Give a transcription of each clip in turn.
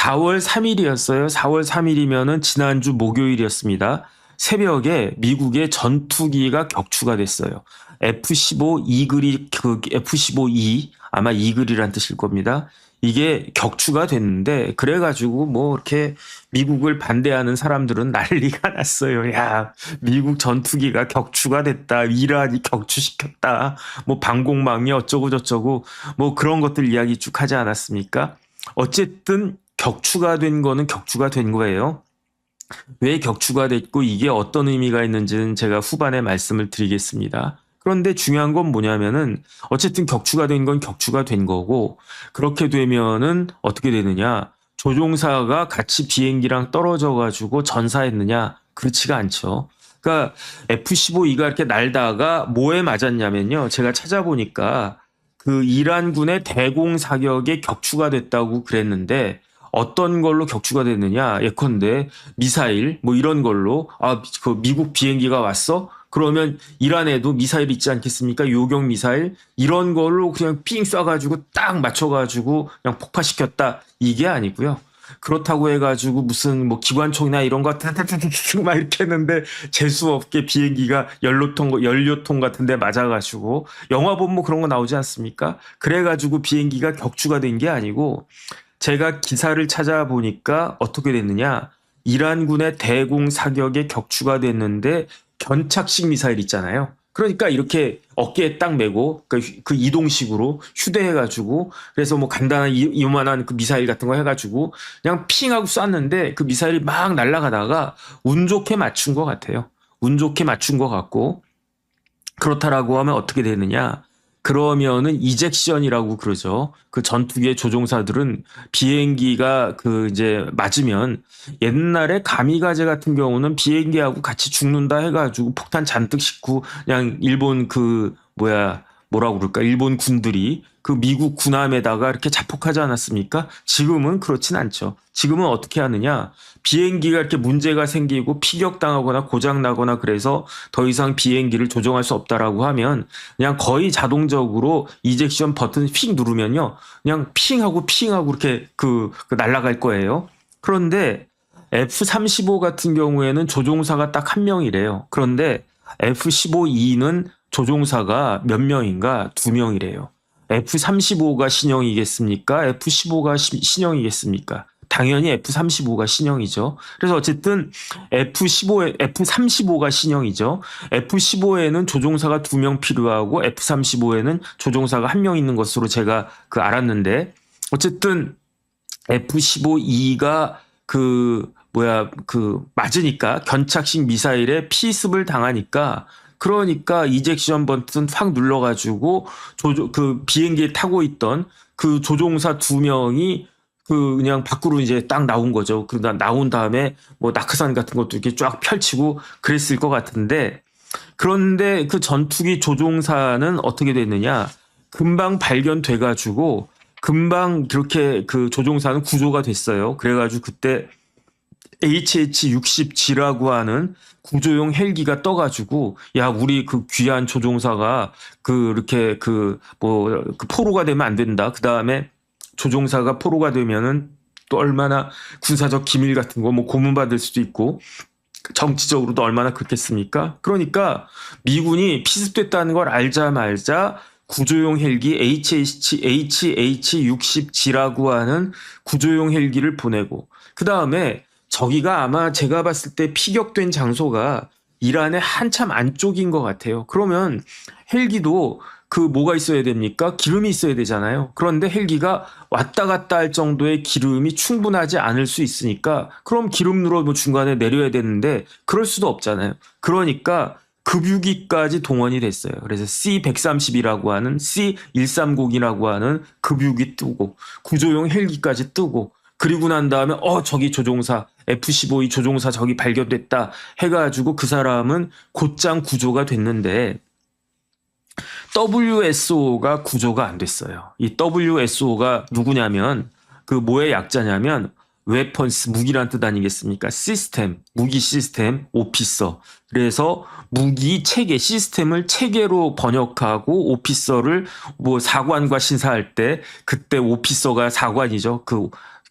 4월 3일이었어요. 4월 3일이면은 지난주 목요일이었습니다. 새벽에 미국의 전투기가 격추가 됐어요. F-15 이글이 그 F-15E 아마 이글이란 뜻일 겁니다. 이게 격추가 됐는데 그래가지고 뭐 이렇게 미국을 반대하는 사람들은 난리가 났어요. 야, 미국 전투기가 격추가 됐다. 이란이 격추시켰다. 뭐 방공망이 어쩌고 저쩌고 뭐 그런 것들 이야기 쭉 하지 않았습니까? 어쨌든 격추가 된 거는 격추가 된 거예요. 왜 격추가 됐고 이게 어떤 의미가 있는지는 제가 후반에 말씀을 드리겠습니다. 그런데 중요한 건 뭐냐면은 어쨌든 격추가 된 건 격추가 된 거고 그렇게 되면은 어떻게 되느냐? 조종사가 같이 비행기랑 떨어져 가지고 전사했느냐? 그렇지가 않죠. 그러니까 F-15E가 이렇게 날다가 뭐에 맞았냐면요. 제가 찾아보니까 그 이란군의 대공 사격에 격추가 됐다고 그랬는데 어떤 걸로 격추가 됐느냐? 예컨대 미사일 뭐 이런 걸로 그 미국 비행기가 왔어? 그러면 이란에도 미사일 있지 않겠습니까? 요격 미사일 이런 걸로 그냥 삥 쏴가지고 딱 맞춰가지고 그냥 폭파시켰다 이게 아니고요. 그렇다고 해가지고 무슨 뭐 기관총이나 이런 거 막 이렇게 했는데 재수 없게 비행기가 연료통 같은데 맞아가지고 영화 보면 뭐 그런 거 나오지 않습니까? 그래가지고 비행기가 격추가 된 게 아니고 제가 기사를 찾아보니까 어떻게 됐느냐? 이란군의 대공 사격에 격추가 됐는데 견착식 미사일 있잖아요. 그러니까 이렇게 어깨에 딱 메고 그 이동식으로 휴대해가지고 그래서 뭐 간단한 이만한 그 미사일 같은 거 해가지고 그냥 핑하고 쐈는데 그 미사일이 막 날아가다가 운 좋게 맞춘 것 같아요. 운 좋게 맞춘 것 같고 그렇다라고 하면 어떻게 되느냐? 그러면은 이젝션이라고 그러죠. 그 전투기의 조종사들은 비행기가 그 이제 맞으면 옛날에 가미가제 같은 경우는 비행기하고 같이 죽는다 해가지고 폭탄 잔뜩 싣고 그냥 일본 그 뭐라고 그럴까? 일본 군들이 그 미국 군함에다가 이렇게 자폭하지 않았습니까? 지금은 그렇진 않죠. 지금은 어떻게 하느냐? 비행기가 이렇게 문제가 생기고 피격당하거나 고장나거나 그래서 더 이상 비행기를 조종할 수 없다라고 하면 그냥 거의 자동적으로 이젝션 버튼 휙 누르면요. 그냥 핑하고 이렇게 그 날아갈 거예요. 그런데 F-35 같은 경우에는 조종사가 딱 한 명이래요. 그런데 F-15E는 조종사가 몇 명인가? 2명이래요. F-35가 신형이겠습니까? F-15가 신형이겠습니까? 당연히 F-35가 신형이죠. 그래서 어쨌든 F-35가 신형이죠. F-15에는 조종사가 2명 필요하고 F-35에는 조종사가 1명 있는 것으로 제가 알았는데 어쨌든 F-15E가 맞으니까 견착식 미사일에 피습을 당하니까 그러니까 이젝션 버튼 확 눌러가지고 그 비행기에 타고 있던 그 조종사 2명이 그냥 밖으로 이제 딱 나온 거죠. 그러다 나온 다음에 뭐 낙하산 같은 것도 이렇게 쫙 펼치고 그랬을 것 같은데 그런데 그 전투기 조종사는 어떻게 됐느냐? 금방 발견돼가지고 금방 그렇게 그 조종사는 구조가 됐어요. 그래가지고 그때 HH-60G라고 하는 구조용 헬기가 떠가지고 야 우리 그 귀한 조종사가 이렇게 포로가 되면 안 된다. 그 다음에 조종사가 포로가 되면은 또 얼마나 군사적 기밀 같은 거 뭐 고문받을 수도 있고 정치적으로도 얼마나 그렇겠습니까? 그러니까 미군이 피습됐다는 걸 알자마자 구조용 헬기 HH-60G라고 하는 구조용 헬기를 보내고 그 다음에 저기가 아마 제가 봤을 때 피격된 장소가 이란의 한참 안쪽인 것 같아요. 그러면 헬기도 뭐가 있어야 됩니까? 기름이 있어야 되잖아요. 그런데 헬기가 왔다 갔다 할 정도의 기름이 충분하지 않을 수 있으니까 그럼 기름 넣으러 뭐 중간에 내려야 되는데 그럴 수도 없잖아요. 그러니까 급유기까지 동원이 됐어요. 그래서 C-130이라고 하는 C-130이라고 하는 급유기 뜨고 구조용 헬기까지 뜨고 그리고 난 다음에 저기 조종사 F-15E 조종사 저기 발견됐다 해가지고 그 사람은 곧장 구조가 됐는데 WSO가 구조가 안 됐어요. 이 WSO가 누구냐면 뭐의 약자냐면 웨펀스 무기란 뜻 아니겠습니까? 시스템 무기 시스템 오피서. 그래서 무기 체계 시스템을 체계로 번역하고 오피서를 뭐 사관과 신사할 때 그때 오피서가 사관이죠.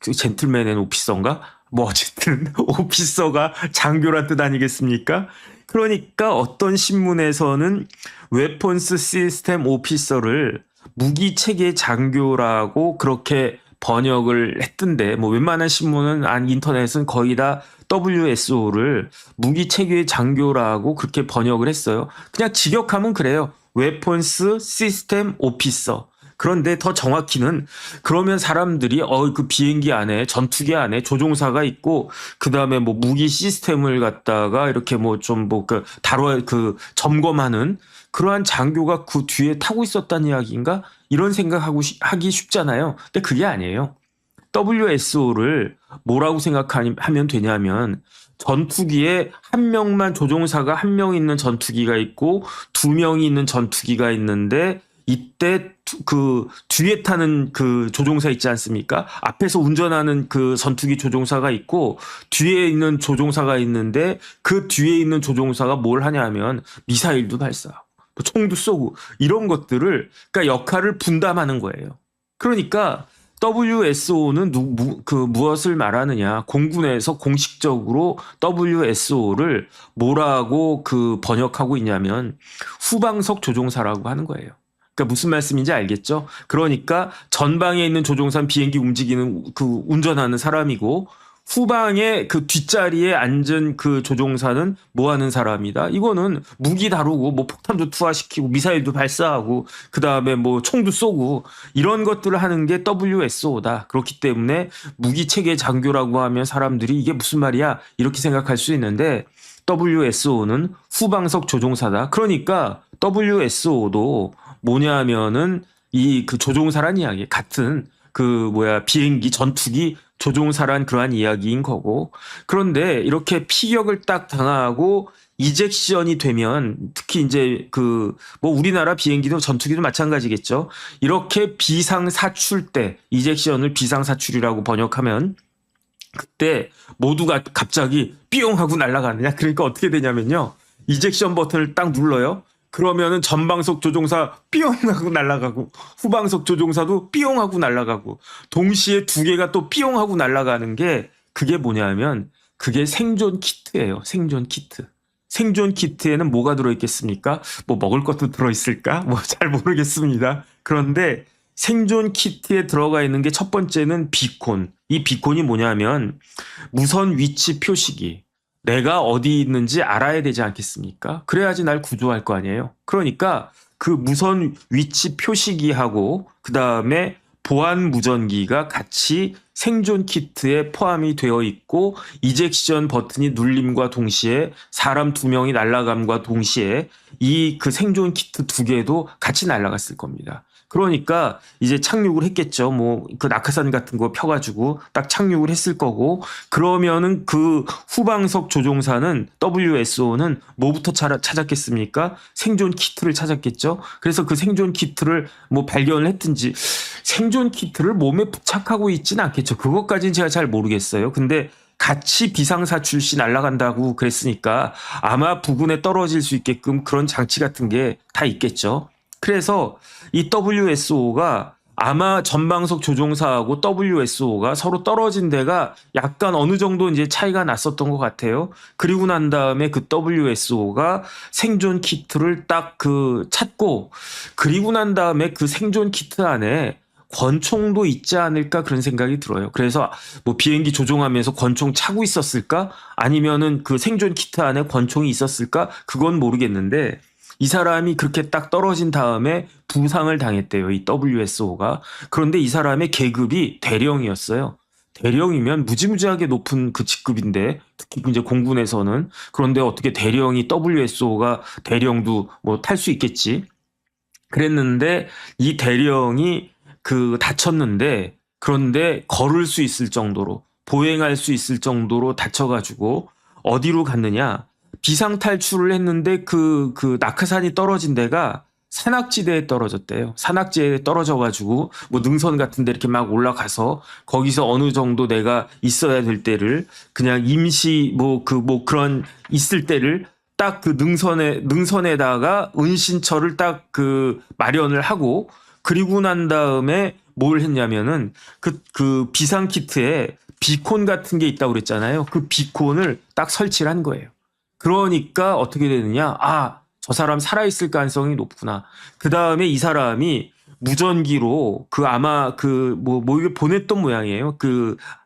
그 젠틀맨 앤 오피서인가? 뭐 어쨌든 오피서가 장교란 뜻 아니겠습니까? 그러니까 어떤 신문에서는 웨폰스 시스템 오피서를 무기 체계 장교라고 그렇게 번역을 했던데, 뭐 웬만한 신문은 인터넷은 거의 다 WSO를 무기 체계 장교라고 그렇게 번역을 했어요. 그냥 직역하면 그래요. 웨폰스 시스템 오피서. 그런데 더 정확히는 그러면 사람들이 그 비행기 안에 전투기 안에 조종사가 있고 그다음에 뭐 무기 시스템을 갖다가 이렇게 뭐 좀 뭐 그 점검하는 그러한 장교가 그 뒤에 타고 있었다는 이야기인가? 이런 생각하고 하기 쉽잖아요. 근데 그게 아니에요. WSO를 뭐라고 생각하면 되냐면 전투기에 한 명만 조종사가 한 명 있는 전투기가 있고 두 명이 있는 전투기가 있는데 이때 그 뒤에 타는 그 조종사 있지 않습니까? 앞에서 운전하는 그 전투기 조종사가 있고 뒤에 있는 조종사가 있는데 그 뒤에 있는 조종사가 뭘 하냐면 미사일도 발사하고 총도 쏘고 이런 것들을 그러니까 역할을 분담하는 거예요. 그러니까 WSO는 무엇을 말하느냐? 공군에서 공식적으로 WSO를 뭐라고 번역하고 있냐면 후방석 조종사라고 하는 거예요. 그러니까 무슨 말씀인지 알겠죠? 그러니까 전방에 있는 조종사는 비행기 움직이는 운전하는 사람이고 후방에 그 뒷자리에 앉은 그 조종사는 뭐 하는 사람이다. 이거는 무기 다루고 뭐 폭탄도 투하시키고 미사일도 발사하고 그다음에 뭐 총도 쏘고 이런 것들을 하는 게 WSO다. 그렇기 때문에 무기 체계 장교라고 하면 사람들이 이게 무슨 말이야? 이렇게 생각할 수 있는데 WSO는 후방석 조종사다. 그러니까 WSO도 뭐냐면은 그 조종사란 이야기 같은 비행기 전투기 조종사란 그러한 이야기인 거고 그런데 이렇게 피격을 딱 당하고 이젝션이 되면 특히 이제 뭐 우리나라 비행기도 전투기도 마찬가지겠죠. 이렇게 비상사출 때 이젝션을 비상사출이라고 번역하면 그때 모두가 갑자기 삐용 하고 날아가느냐. 그러니까 어떻게 되냐면요. 이젝션 버튼을 딱 눌러요. 그러면은 전방석 조종사 삐용 하고 날아가고 후방석 조종사도 삐용 하고 날아가고 동시에 두 개가 또 삐용 하고 날아가는 게 그게 뭐냐면 그게 생존 키트예요. 생존 키트. 생존 키트에는 뭐가 들어있겠습니까? 뭐 먹을 것도 들어있을까? 뭐 잘 모르겠습니다. 그런데 생존 키트에 들어가 있는 게 첫 번째는 비콘. 이 비콘이 뭐냐면 무선 위치 표시기. 내가 어디 있는지 알아야 되지 않겠습니까? 그래야지 날 구조할 거 아니에요. 그러니까 그 무선 위치 표시기하고 그다음에 보안 무전기가 같이 생존 키트에 포함이 되어 있고 이젝션 버튼이 눌림과 동시에 사람 2명이 날아감과 동시에 그 생존 키트 2개도 같이 날아갔을 겁니다. 그러니까 이제 착륙을 했겠죠. 뭐 그 낙하산 같은 거 펴가지고 딱 착륙을 했을 거고 그러면은 그 후방석 조종사는 WSO는 뭐부터 찾았겠습니까? 생존 키트를 찾았겠죠. 그래서 그 생존 키트를 뭐 발견을 했든지 생존 키트를 몸에 부착하고 있지는 않겠죠. 그것까지는 제가 잘 모르겠어요. 근데 같이 비상사출 시 날아간다고 그랬으니까 아마 부근에 떨어질 수 있게끔 그런 장치 같은 게 다 있겠죠. 그래서 이 WSO가 아마 전방석 조종사하고 WSO가 서로 떨어진 데가 약간 어느 정도 이제 차이가 났었던 것 같아요. 그리고 난 다음에 그 WSO가 생존 키트를 딱 찾고 그리고 난 다음에 그 생존 키트 안에 권총도 있지 않을까 그런 생각이 들어요. 그래서 뭐 비행기 조종하면서 권총 차고 있었을까? 아니면은 그 생존 키트 안에 권총이 있었을까? 그건 모르겠는데 이 사람이 그렇게 딱 떨어진 다음에 부상을 당했대요. 이 WSO가. 그런데 이 사람의 계급이 대령이었어요. 대령이면 무지무지하게 높은 그 직급인데 특히 이제 공군에서는 그런데 어떻게 대령이 WSO가 대령도 뭐 탈 수 있겠지. 그랬는데 이 대령이 다쳤는데 그런데 걸을 수 있을 정도로 보행할 수 있을 정도로 다쳐가지고 어디로 갔느냐. 비상 탈출을 했는데 그 낙하산이 떨어진 데가 산악지대에 떨어졌대요. 산악지대에 떨어져가지고 뭐 능선 같은 데 이렇게 막 올라가서 거기서 어느 정도 내가 있어야 될 때를 그냥 임시 그런 있을 때를 딱 그 능선에다가 은신처를 딱 마련을 하고 그리고 난 다음에 뭘 했냐면은 그 비상키트에 비콘 같은 게 있다고 그랬잖아요. 그 비콘을 딱 설치를 한 거예요. 그러니까 어떻게 되느냐? 아, 저 사람 살아있을 가능성이 높구나. 그 다음에 이 사람이 무전기로 그 아마 뭐 이걸 보냈던 모양이에요.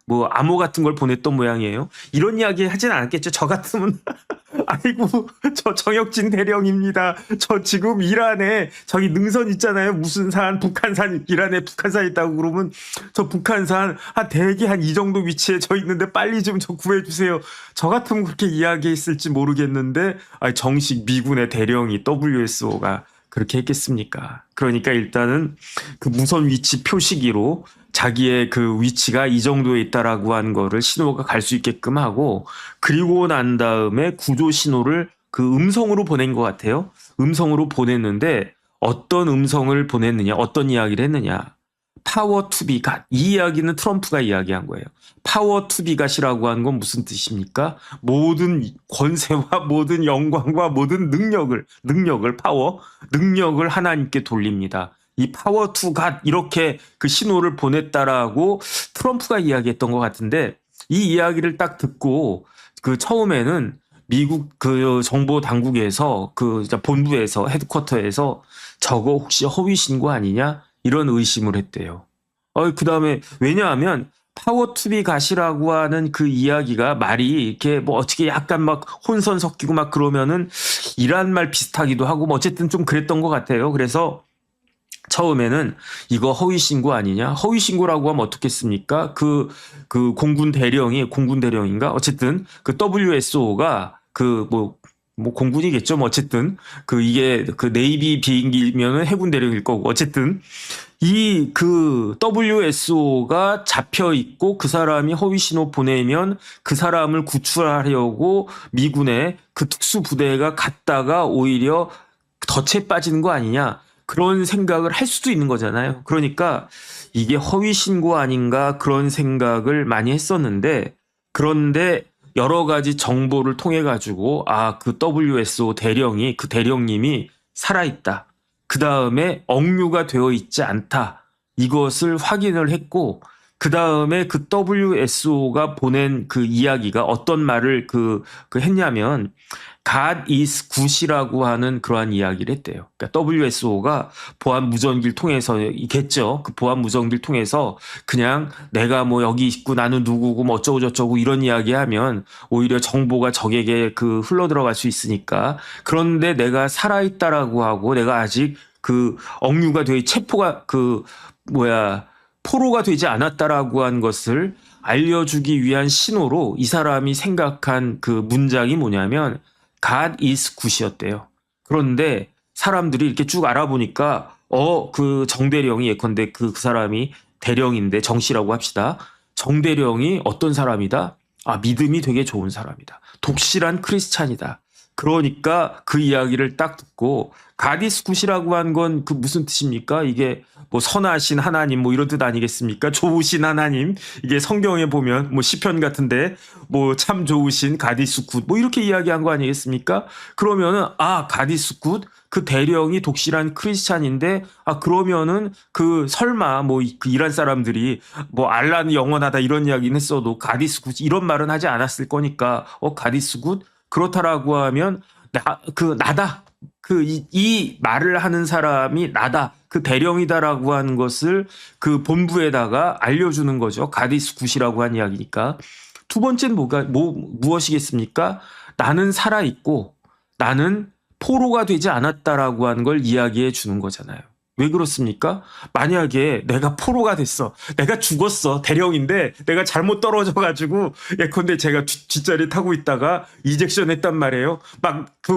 뭐 암호 같은 걸 보냈던 모양이에요. 이런 이야기 하진 않았겠죠. 저 같으면 아이고, 저 정혁진 대령입니다. 저 지금 이란에 저기 능선 있잖아요. 무슨 산, 북한산, 이란에 북한산 있다고 그러면 저 북한산 한 대개 한 이 정도 위치에 저 있는데 빨리 좀 저 구해주세요. 저 같으면 그렇게 이야기했을지 모르겠는데 정식 미군의 대령이 WSO가 그렇게 했겠습니까? 그러니까 일단은 그 무선 위치 표시기로 자기의 그 위치가 이 정도에 있다라고 한 거를 신호가 갈 수 있게끔 하고, 그리고 난 다음에 구조 신호를 그 음성으로 보낸 것 같아요. 음성으로 보냈는데 어떤 음성을 보냈느냐, 어떤 이야기를 했느냐. 파워 투비 갓. 이 이야기는 트럼프가 이야기한 거예요. 파워 투비 갓이라고 하는 건 무슨 뜻입니까? 모든 권세와 모든 영광과 모든 능력을 하나님께 돌립니다. 이 파워 투 갓 이렇게 그 신호를 보냈다라고 트럼프가 이야기했던 것 같은데, 이 이야기를 딱 듣고 그 처음에는 미국 그 정보 당국에서 그 본부에서 헤드쿼터에서 저거 혹시 허위 신고 아니냐 이런 의심을 했대요. 그 다음에 왜냐하면 파워 투비 갓이라고 하는 그 이야기가 말이 이렇게 뭐 어떻게 약간 막 혼선 섞이고 막 그러면은 이란 말 비슷하기도 하고 뭐 어쨌든 좀 그랬던 것 같아요. 그래서 처음에는 이거 허위 신고 아니냐? 허위 신고라고 하면 어떻겠습니까? 그 공군 대령인가? 어쨌든 그 WSO가 뭐 공군이겠죠. 뭐 어쨌든 이게 그 네이비 비행기면은 해군 대령일 거고, 어쨌든 이 그 WSO가 잡혀 있고 그 사람이 허위 신호 보내면 그 사람을 구출하려고 미군의 그 특수 부대가 갔다가 오히려 덫에 빠지는 거 아니냐, 그런 생각을 할 수도 있는 거잖아요. 그러니까 이게 허위 신고 아닌가 그런 생각을 많이 했었는데, 그런데 여러 가지 정보를 통해 가지고 그 WSO 대령이, 그 대령님이 살아있다, 그 다음에 억류가 되어 있지 않다, 이것을 확인을 했고, 그 다음에 그 WSO가 보낸 그 이야기가 어떤 말을 했냐면 God is good이라고 하는 그러한 이야기를 했대요. 그러니까 WSO가 보안 무전기를 통해서 있겠죠. 그 보안 무전기를 통해서 그냥 내가 뭐 여기 있고 나는 누구고 뭐 어쩌고 저쩌고 이런 이야기하면 오히려 정보가 적에게 흘러 들어갈 수 있으니까. 그런데 내가 살아있다라고 하고 내가 아직 억류가 체포가 포로가 되지 않았다라고 한 것을 알려주기 위한 신호로 이 사람이 생각한 그 문장이 뭐냐면 God is good이었대요. 그런데 사람들이 이렇게 쭉 알아보니까 그 정대령이, 예컨대 그 사람이 대령인데 정씨라고 합시다. 정대령이 어떤 사람이다? 믿음이 되게 좋은 사람이다. 독실한 크리스찬이다. 그러니까 그 이야기를 딱 듣고 God is good이라고 한 건 무슨 뜻입니까? 이게 뭐 선하신 하나님 뭐 이런 뜻 아니겠습니까? 좋으신 하나님. 이게 성경에 보면 뭐 시편 같은데 뭐 참 좋으신 God is good 뭐 이렇게 이야기한 거 아니겠습니까? 그러면은 God is good, 그 대령이 독실한 크리스찬인데 그러면은 설마 뭐 이란 사람들이 뭐 알라는 영원하다 이런 이야기는 했어도 God is good 이런 말은 하지 않았을 거니까 God is good 그렇다라고 하면 나다. 이 말을 하는 사람이 나다. 그 대령이다라고 하는 것을 그 본부에다가 알려주는 거죠. God is good이라고 한 이야기니까. 두 번째는 무엇이겠습니까? 나는 살아있고 나는 포로가 되지 않았다라고 하는 걸 이야기해 주는 거잖아요. 왜 그렇습니까? 만약에 내가 포로가 됐어. 내가 죽었어. 대령인데 내가 잘못 떨어져가지고 예컨대 제가 뒷자리 타고 있다가 이젝션 했단 말이에요.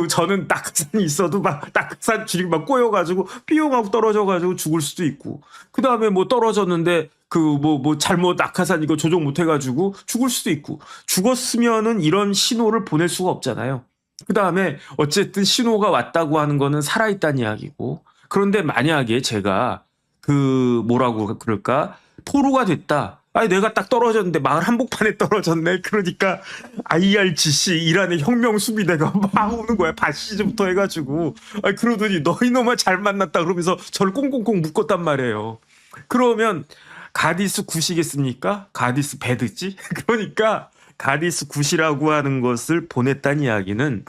저는 낙하산이 있어도 낙하산 줄이 꼬여가지고 삐용하고 떨어져가지고 죽을 수도 있고, 그 다음에 뭐 떨어졌는데 잘못 낙하산 이거 조종 못해가지고 죽을 수도 있고, 죽었으면은 이런 신호를 보낼 수가 없잖아요. 그 다음에 어쨌든 신호가 왔다고 하는 거는 살아있다는 이야기고, 그런데 만약에 제가 뭐라고 그럴까? 포로가 됐다. 내가 딱 떨어졌는데 마을 한복판에 떨어졌네. 그러니까 IRGC 이란의 혁명 수비대가 막 오는 거야. 바시즈부터 해가지고. 그러더니 너희 놈아 잘 만났다 그러면서 저를 꽁꽁꽁 묶었단 말이에요. 그러면 가디스 굿이겠습니까? 가디스 배드지? 그러니까 가디스 굿이라고 하는 것을 보냈다는 이야기는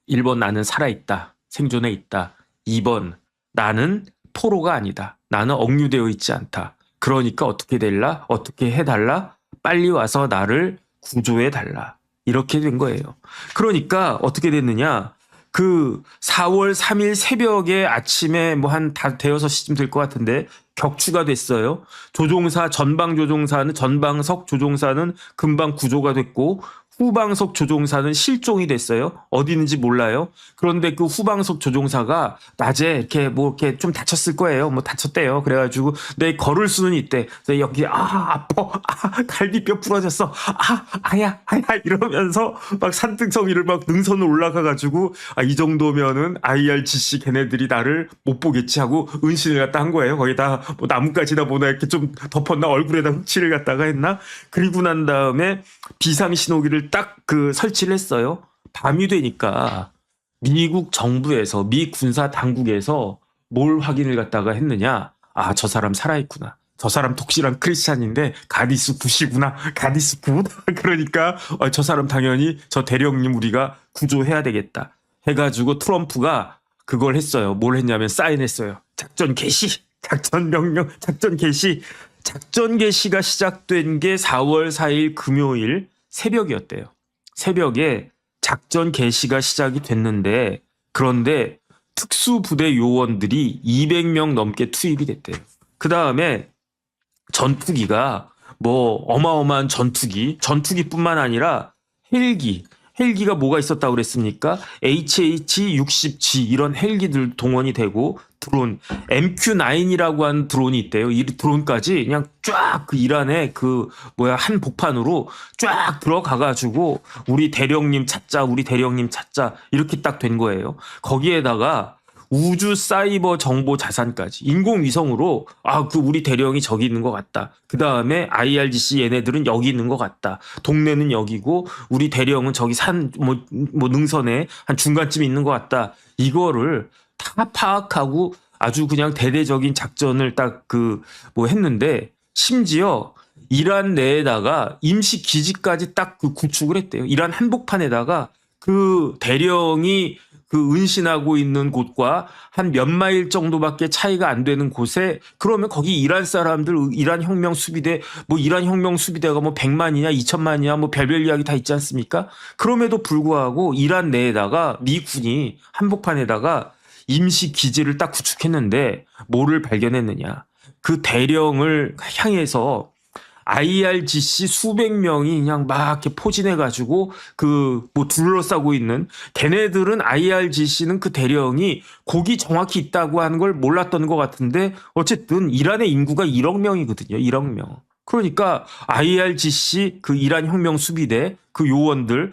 1번 나는 살아있다. 생존해 있다. 2번 나는 포로가 아니다. 나는 억류되어 있지 않다. 그러니까 어떻게 될라? 어떻게 해달라? 빨리 와서 나를 구조해달라. 이렇게 된 거예요. 그러니까 어떻게 됐느냐? 그 4월 3일 새벽에 아침에 뭐 한 대여섯 시쯤 될 것 같은데 격추가 됐어요. 전방석 조종사는 금방 구조가 됐고 후방석 조종사는 실종이 됐어요. 어디 있는지 몰라요. 그런데 그 후방석 조종사가 낮에 이렇게 좀 다쳤을 거예요. 뭐 다쳤대요. 그래가지고 내 걸을 수는 있대. 그래서 여기 아파, 갈비뼈 부러졌어. 아야 이러면서 막 산등성 위를 막 능선을 올라가가지고 이 정도면은 IRGC 걔네들이 나를 못 보겠지 하고 은신을 갖다 한 거예요. 거기다 뭐 나뭇가지나 뭐나 이렇게 좀 덮었나 얼굴에다 흑칠을 갖다가 했나. 그리고 난 다음에 비상 신호기를 딱 그 설치를 했어요. 밤이 되니까 미국 정부에서 미 군사 당국에서 뭘 확인을 갖다가 했느냐. 저 사람 살아있구나. 저 사람 독실한 크리스찬인데 가디스 굿이구나. 가디스 굿. 그러니까 저 사람 당연히 저 대령님 우리가 구조해야 되겠다. 해가지고 트럼프가 그걸 했어요. 뭘 했냐면 사인했어요. 작전 개시. 작전 명령. 작전 개시. 작전 개시가 시작된 게 4월 4일 금요일 새벽이었대요. 새벽에 작전 개시가 시작이 됐는데 그런데 특수부대 요원들이 200명 넘게 투입이 됐대요. 그 다음에 전투기가 뭐 어마어마한 전투기뿐만 아니라 헬기가 뭐가 있었다고 그랬습니까? HH-60G 이런 헬기들 동원이 되고 드론 MQ-9이라고 하는 드론이 있대요. 이 드론까지 그냥 쫙 그 이란의 한 복판으로 쫙 들어가가지고 우리 대령님 찾자 이렇게 딱 된 거예요. 거기에다가 우주 사이버 정보 자산까지 인공위성으로 우리 대령이 저기 있는 것 같다. 그 다음에 IRGC 얘네들은 여기 있는 것 같다. 동네는 여기고 우리 대령은 저기 능선에 한 중간쯤에 있는 것 같다. 이거를 다 파악하고 아주 그냥 대대적인 작전을 딱 했는데 심지어 이란 내에다가 임시 기지까지 딱 구축을 했대요. 이란 한복판에다가 그 대령이 은신하고 있는 곳과 한 몇 마일 정도밖에 차이가 안 되는 곳에 그러면 거기 이란 사람들 이란 혁명 수비대가 뭐 100만이냐 2천만이냐 뭐 별별 이야기 다 있지 않습니까? 그럼에도 불구하고 이란 내에다가 미군이 한복판에다가 임시 기지를 딱 구축했는데 뭐를 발견했느냐? 그 대령을 향해서 IRGC 수백 명이 그냥 막 이렇게 포진해가지고 둘러싸고 있는 걔네들은 IRGC는 그 대령이 거기 정확히 있다고 하는 걸 몰랐던 것 같은데 어쨌든 이란의 인구가 1억 명이거든요. 1억 명. 그러니까 IRGC 그 이란 혁명 수비대 그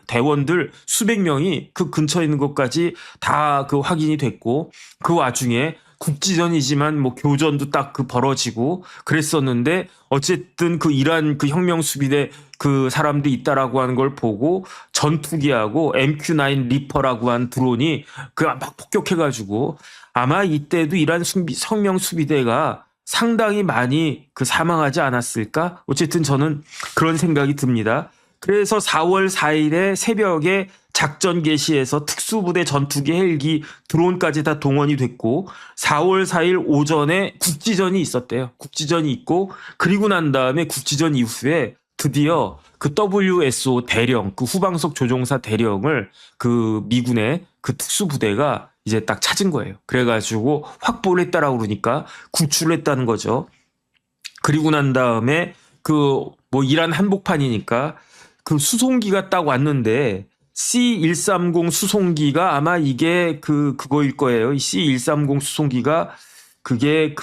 대원들 수백 명이 그 근처에 있는 것까지 다 확인이 됐고 그 와중에 국지전이지만 뭐 교전도 딱 벌어지고 그랬었는데 어쨌든 그 이란 그 혁명 수비대 그 사람들이 있다라고 하는 걸 보고 전투기하고 MQ-9 리퍼라고 한 드론이 막 폭격해가지고 아마 이때도 이란 혁명 수비대가 상당히 많이 사망하지 않았을까? 어쨌든 저는 그런 생각이 듭니다. 그래서 4월 4일에 새벽에 작전 개시에서 특수부대 전투기 헬기 드론까지 다 동원이 됐고 4월 4일 오전에 국지전이 있었대요. 국지전이 있고 그리고 난 다음에 국지전 이후에 드디어 그 WSO 대령 그 후방석 조종사 대령을 그 미군의 그 특수부대가 이제 딱 찾은 거예요. 그래가지고 확보를 했다라고 그러니까 구출을 했다는 거죠. 그리고 난 다음에 이란 한복판이니까 그 수송기가 딱 왔는데 C-130 수송기가 아마 이게 그거일 거예요. 이 C-130 수송기가 그게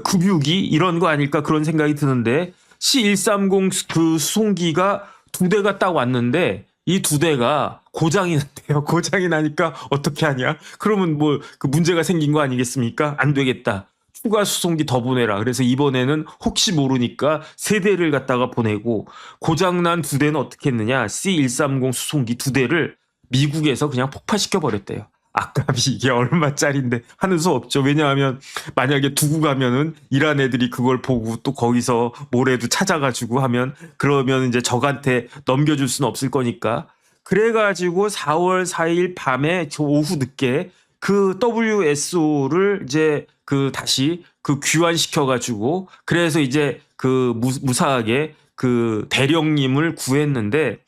급유기 이런 거 아닐까 그런 생각이 드는데 C-130 그 수송기가 2대가 딱 왔는데 이 2대가 고장이 났대요. 고장이 나니까 어떻게 하냐? 그러면 그 문제가 생긴 거 아니겠습니까? 안 되겠다. 추가 수송기 더 보내라. 그래서 이번에는 혹시 모르니까 3대를 갖다가 보내고 고장난 2대는 어떻게 했느냐. C-130 수송기 2대를 미국에서 그냥 폭파시켜 버렸대요. 밥값이 이게 얼마짜린데 하는 수 없죠. 왜냐하면 만약에 두고 가면은 이란 애들이 그걸 보고 또 거기서 뭐래도 찾아가지고 하면 그러면 이제 적한테 넘겨줄 수는 없을 거니까. 그래가지고 4월 4일 밤에 저 오후 늦게 그 WSO를 이제 그 다시 그 귀환시켜가지고 그래서 이제 그 무사하게 그 대령님을 구했는데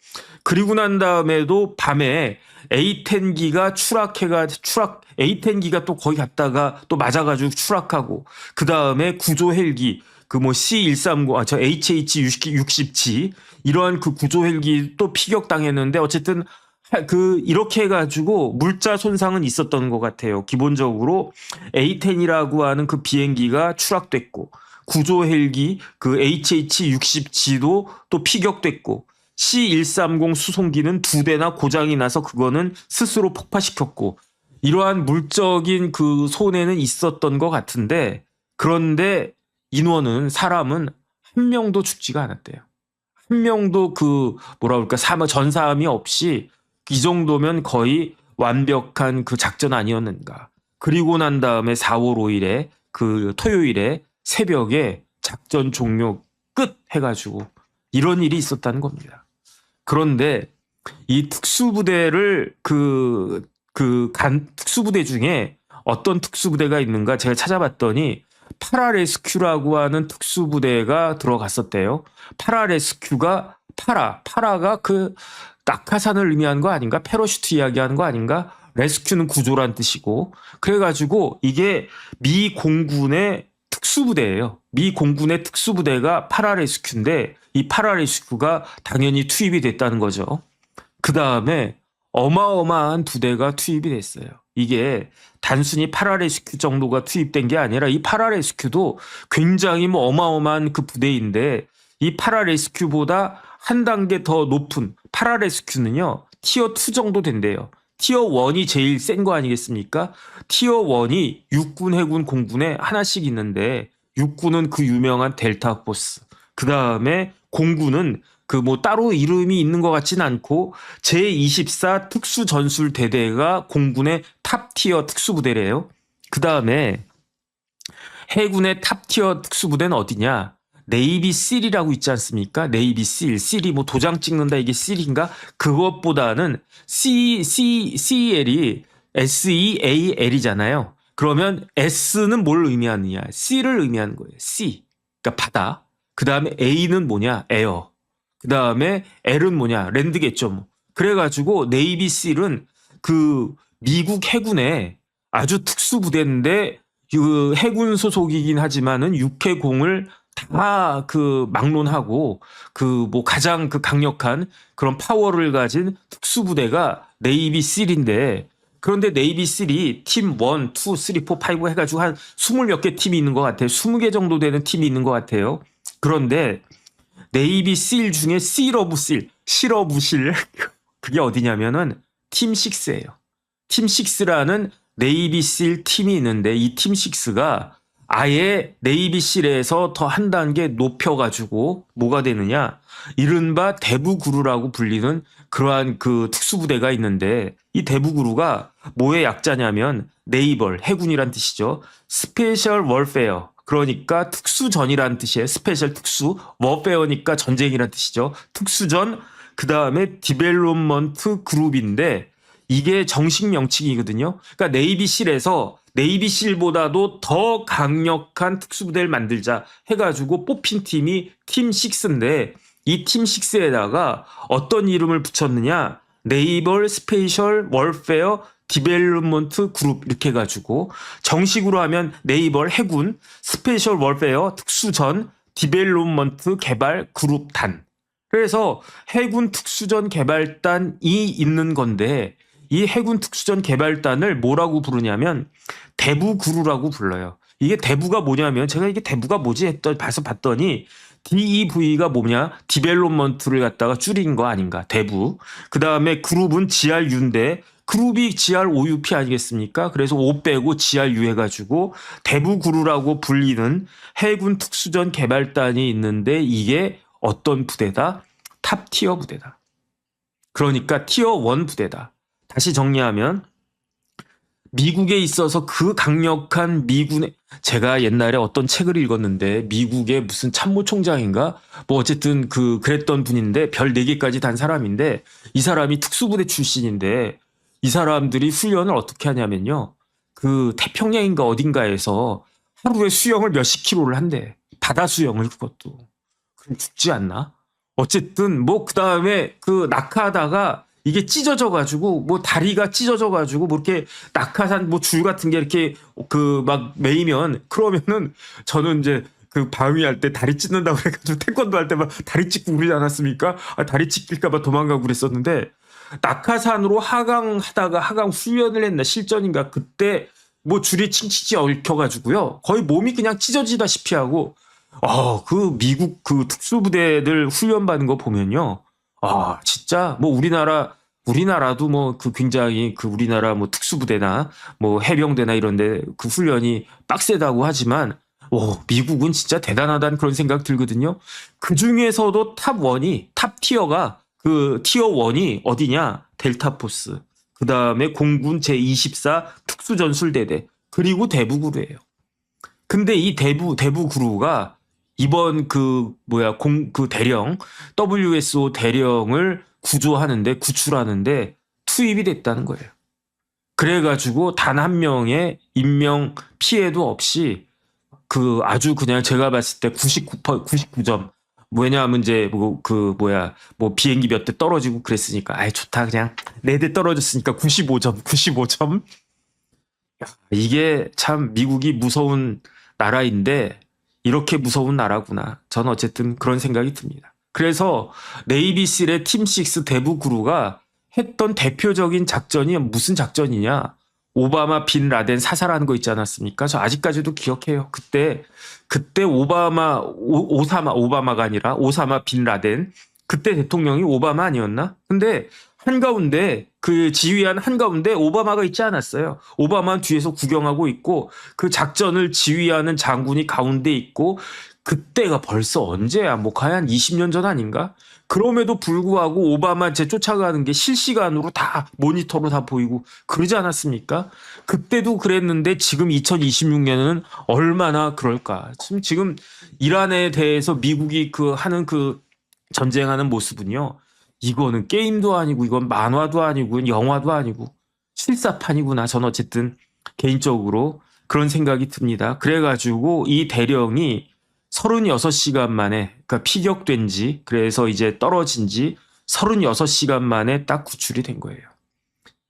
그리고 난 다음에도 밤에 A10기가 A10기가 또 거기 갔다가 또 맞아가지고 추락하고 그 다음에 구조 헬기 그 뭐 C130 저 HH-60G 이러한 그 구조 헬기 또 피격당했는데 어쨌든 그 이렇게 해가지고 물자 손상은 있었던 것 같아요. 기본적으로 A10이라고 하는 그 비행기가 추락됐고 구조 헬기 그 HH-60G도 또 피격됐고 C130 수송기는 2대나 고장이 나서 그거는 스스로 폭파시켰고 이러한 물적인 그 손해는 있었던 것 같은데 그런데 사람은 한 명도 죽지가 않았대요. 한 명도 그 뭐라 그럴까 전사함이 없이 이 정도면 거의 완벽한 그 작전 아니었는가. 그리고 난 다음에 4월 5일에 그 토요일에 새벽에 작전 종료 끝 해가지고 이런 일이 있었다는 겁니다. 그런데 이 특수부대를 특수부대 중에 어떤 특수부대가 있는가 제가 찾아봤더니 파라레스큐라고 하는 특수부대가 들어갔었대요. 파라레스큐가 파라가 그 낙하산을 의미하는 거 아닌가? 패러슈트 이야기하는 거 아닌가? 레스큐는 구조란 뜻이고 그래가지고 이게 미 공군의 특수부대예요. 미 공군의 특수부대가 파라레스큐인데 이 파라레스큐가 당연히 투입이 됐다는 거죠. 그 다음에 어마어마한 부대가 투입이 됐어요. 이게 단순히 파라레스큐 정도가 투입된 게 아니라 이 파라레스큐도 굉장히 뭐 어마어마한 그 부대인데 이 파라레스큐보다 한 단계 더 높은 파라레스큐는요. 티어 2 정도 된대요. 티어 1이 제일 센 거 아니겠습니까? 티어 1이 육군, 해군, 공군에 하나씩 있는데 육군은 그 유명한 델타 포스. 그 다음에 공군은 그 뭐 따로 이름이 있는 것 같지는 않고 제24 특수전술대대가 공군의 탑티어 특수부대래요. 그 다음에 해군의 탑티어 특수부대는 어디냐? 네이비 실이라고 있지 않습니까? 네이비 실이 뭐 도장 찍는다 이게 실인가? 그것보다는 CL이 SEAL이잖아요. 그러면 S는 뭘 의미하느냐? C를 의미하는 거예요. C. 그러니까 바다. 그 다음에 A는 뭐냐? 에어. 그 다음에 L은 뭐냐? 랜드겠죠. 뭐. 그래가지고 네이비 실은 그 미국 해군의 아주 특수부대인데 그 해군 소속이긴 하지만은 육해공을 다 그 막론하고 그 뭐 가장 그 강력한 그런 파워를 가진 특수부대가 네이비 실인데 그런데 네이비 실이 팀 1, 2, 3, 4, 5 해가지고 한 20몇 개 팀이 있는 것 같아요. 20개 정도 되는 팀이 있는 것 같아요. 그런데 네이비 실 중에 실러브 실 그게 어디냐면은 팀 6예요. 팀 6라는 네이비 실 팀이 있는데 이 팀 6가 아예 네이비 실에서 더 한 단계 높여가지고 뭐가 되느냐 이른바 대부그루라고 불리는 그러한 그 특수부대가 있는데 이 대부그루가 뭐의 약자냐면 네이벌 해군이란 뜻이죠. 스페셜 월페어 그러니까 특수전이란 뜻이에요. 스페셜 특수 워페어니까 전쟁이란 뜻이죠. 특수전 그 다음에 디벨롭먼트 그룹인데 이게 정식 명칭이거든요. 그러니까 네이비실에서 네이비실보다도 더 강력한 특수부대를 만들자 해가지고 뽑힌 팀이 팀 6인데 이 팀 6에다가 어떤 이름을 붙였느냐 네이벌 스페셜 월페어 디벨롭먼트 그룹 이렇게 해가지고 정식으로 하면 네이벌 해군 스페셜 월페어 특수전 디벨롭먼트 개발 그룹단 그래서 해군 특수전 개발단이 있는 건데 이 해군 특수전 개발단을 뭐라고 부르냐면 대부그루라고 불러요. 이게 대부가 뭐냐면 제가 이게 대부가 뭐지 봤더니 DEV가 뭐냐 디벨롭먼트를 갖다가 줄인 거 아닌가 대부. 그 다음에 그룹은 GRU인데 그룹이 GROUP 아니겠습니까? 그래서 O 빼고 GRU 해가지고 대부그루라고 불리는 해군 특수전 개발단이 있는데 이게 어떤 부대다? 탑티어 부대다. 그러니까 티어 1 부대다. 다시 정리하면 미국에 있어서 그 강력한 미군의 제가 옛날에 어떤 책을 읽었는데 미국의 무슨 참모총장인가 뭐 어쨌든 그랬던 분인데 별 4개까지 단 사람인데 이 사람이 특수부대 출신인데 이 사람들이 훈련을 어떻게 하냐면요. 그 태평양인가 어딘가에서 하루에 수영을 몇십 킬로를 한대. 바다 수영을 그것도. 그럼 죽지 않나? 어쨌든 뭐 그다음에 그 낙하하다가 이게 찢어져가지고 뭐 다리가 찢어져가지고 뭐 이렇게 낙하산 뭐 줄 같은 게 이렇게 그 막 매이면 그러면은 저는 이제 그 바위 할 때 다리 찢는다고 그래가지고 태권도 할 때 막 다리 찢고 그러지 않았습니까? 아, 다리 찢길까봐 도망가고 그랬었는데 낙하산으로 하강하다가 하강 훈련을 했나 실전인가 그때 뭐 줄이 칭칭치 얽혀가지고요 거의 몸이 그냥 찢어지다시피 하고 그 미국 그 특수부대들 훈련받는 거 보면요. 진짜 뭐 우리나라도 뭐 그 굉장히 그 우리나라 뭐 특수부대나 뭐 해병대나 이런데 그 훈련이 빡세다고 하지만 미국은 진짜 대단하다는 그런 생각 들거든요. 그 중에서도 탑 티어가 그 티어 1이 어디냐? 델타포스. 그 다음에 공군 제24 특수전술대대. 그리고 대부그루예요. 근데 이 대부그루가 이번 그 대령 WSO 대령을 구출하는데 투입이 됐다는 거예요. 그래가지고 단 한 명의 인명 피해도 없이 그 아주 그냥 제가 봤을 때 99점. 왜냐하면 이제 뭐 비행기 몇 대 떨어지고 그랬으니까 아이 좋다 그냥 4대 떨어졌으니까 95점. 이게 참 미국이 무서운 나라인데 이렇게 무서운 나라구나. 저는 어쨌든 그런 생각이 듭니다. 그래서 네이비실의 팀6 대부그루가 했던 대표적인 작전이 무슨 작전이냐. 오바마 빈 라덴 사살하는 거 있지 않았습니까? 저 아직까지도 기억해요. 그때 오바마가 아니라 오사마 빈 라덴 그때 대통령이 오바마 아니었나? 근데 한가운데 그 지휘한 한가운데 오바마가 있지 않았어요. 오바마는 뒤에서 구경하고 있고 그 작전을 지휘하는 장군이 가운데 있고 그때가 벌써 언제야? 뭐 거의 한 20년 전 아닌가? 그럼에도 불구하고 오바마 제 쫓아가는 게 실시간으로 다 모니터로 다 보이고 그러지 않았습니까? 그때도 그랬는데 지금 2026년은 얼마나 그럴까? 지금 이란에 대해서 미국이 하는 전쟁하는 모습은요. 이거는 게임도 아니고 이건 만화도 아니고 영화도 아니고 실사판이구나. 저는 어쨌든 개인적으로 그런 생각이 듭니다. 그래가지고 이 대령이 36시간 만에 그러니까 피격된 지 그래서 이제 떨어진 지 36시간 만에 딱 구출이 된 거예요.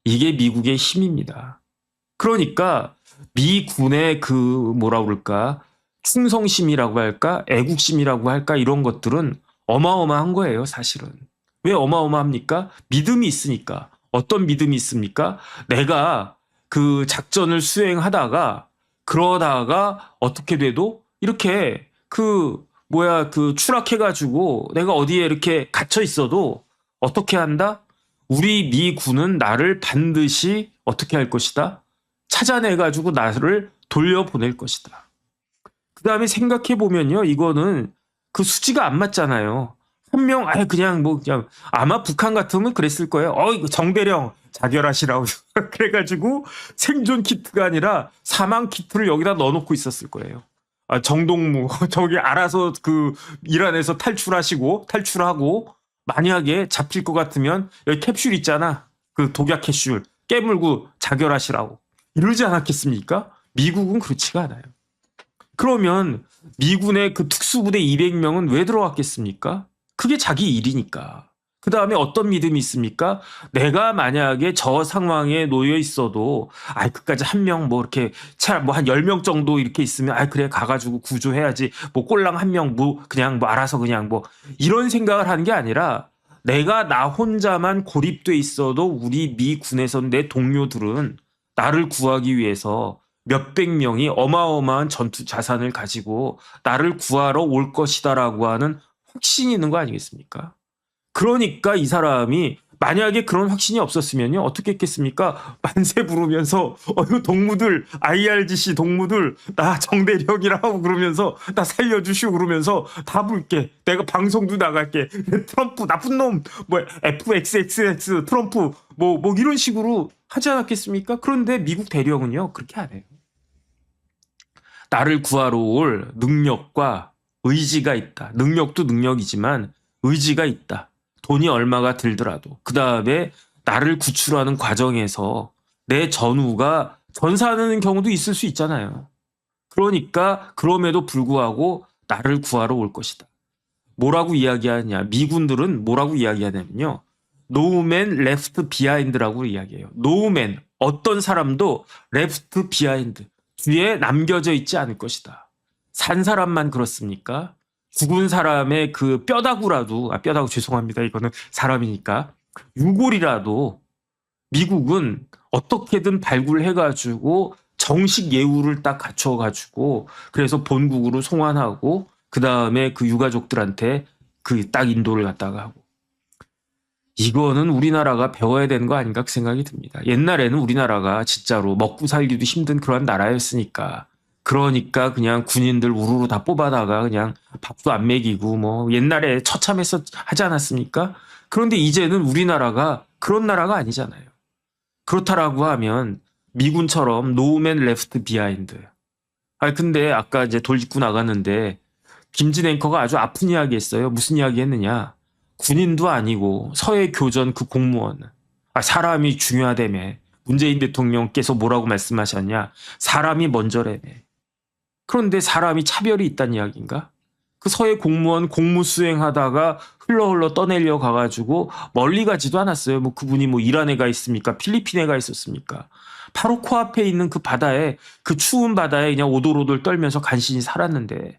이게 미국의 힘입니다. 그러니까 미군의 뭐라 그럴까 충성심이라고 할까 애국심이라고 할까 이런 것들은 어마어마한 거예요. 사실은. 왜 어마어마합니까? 믿음이 있으니까. 어떤 믿음이 있습니까? 내가 그 작전을 수행하다가 그러다가 어떻게 돼도 이렇게 추락해가지고 내가 어디에 이렇게 갇혀 있어도 어떻게 한다? 우리 미군은 나를 반드시 어떻게 할 것이다? 찾아내가지고 나를 돌려보낼 것이다. 그 다음에 생각해보면요. 이거는 그 수지가 안 맞잖아요. 한 명, 그냥 아마 북한 같으면 그랬을 거예요. 이거 정대령 자결하시라고. 그래가지고 생존 키트가 아니라 사망 키트를 여기다 넣어놓고 있었을 거예요. 정동무, 저기 알아서 이란에서 탈출하고, 만약에 잡힐 것 같으면 여기 캡슐 있잖아. 그 독약 캡슐. 깨물고 자결하시라고. 이러지 않았겠습니까? 미국은 그렇지가 않아요. 그러면 미군의 그 특수부대 200명은 왜 들어왔겠습니까? 그게 자기 일이니까. 그 다음에 어떤 믿음이 있습니까? 내가 만약에 저 상황에 놓여 있어도, 그까지 한 명 이렇게, 한 10명 정도 이렇게 있으면, 그래, 가가지고 구조해야지. 꼴랑 한 명, 알아서 이런 생각을 하는 게 아니라, 내가 나 혼자만 고립돼 있어도 우리 미군에서 내 동료들은 나를 구하기 위해서 몇백 명이 어마어마한 전투 자산을 가지고 나를 구하러 올 것이다라고 하는 확신이 있는 거 아니겠습니까? 그러니까 이 사람이 만약에 그런 확신이 없었으면요, 어떻게 했겠습니까? 만세 부르면서, 이거 동무들, IRGC 동무들, 나 정대령이라고 그러면서, 나 살려주시오 그러면서, 다 부를게. 내가 방송도 나갈게. 트럼프, 나쁜 놈, 뭐, FXXX, 트럼프, 뭐, 이런 식으로 하지 않았겠습니까? 그런데 미국 대령은요, 그렇게 안 해요. 나를 구하러 올 능력과 의지가 있다. 능력도 능력이지만, 의지가 있다. 돈이 얼마가 들더라도 그 다음에 나를 구출하는 과정에서 내 전우가 전사하는 경우도 있을 수 있잖아요. 그러니까 그럼에도 불구하고 나를 구하러 올 것이다. 뭐라고 이야기하냐? 미군들은 뭐라고 이야기하냐면요. No man left behind라고 이야기해요. No man, 어떤 사람도 left behind, 뒤에 남겨져 있지 않을 것이다. 산 사람만 그렇습니까? 죽은 사람의 그 뼈다구라도, 뼈다구 죄송합니다. 이거는 사람이니까. 유골이라도 미국은 어떻게든 발굴해가지고 정식 예우를 딱 갖춰가지고 그래서 본국으로 송환하고 그 다음에 그 유가족들한테 그 딱 인도를 갖다가 하고. 이거는 우리나라가 배워야 되는 거 아닌가 그 생각이 듭니다. 옛날에는 우리나라가 진짜로 먹고 살기도 힘든 그런 나라였으니까. 그러니까 그냥 군인들 우르르 다 뽑아다가 그냥 밥도 안 먹이고 뭐 옛날에 처참해서 하지 않았습니까? 그런데 이제는 우리나라가 그런 나라가 아니잖아요. 그렇다라고 하면 미군처럼 No man left behind. 근데 아까 이제 돌직구 나갔는데 김진 앵커가 아주 아픈 이야기 했어요. 무슨 이야기 했느냐. 군인도 아니고 서해 교전 그 공무원. 사람이 중요하다며. 문재인 대통령께서 뭐라고 말씀하셨냐. 사람이 먼저라며. 그런데 사람이 차별이 있다는 이야기인가? 그 서해 공무원 공무 수행하다가 흘러 떠내려 가가지고 멀리 가지도 않았어요. 뭐 그분이 뭐 이란에 가 있습니까? 필리핀에 가 있었습니까? 바로 코앞에 있는 그 바다에, 그 추운 바다에 그냥 오돌오돌 떨면서 간신히 살았는데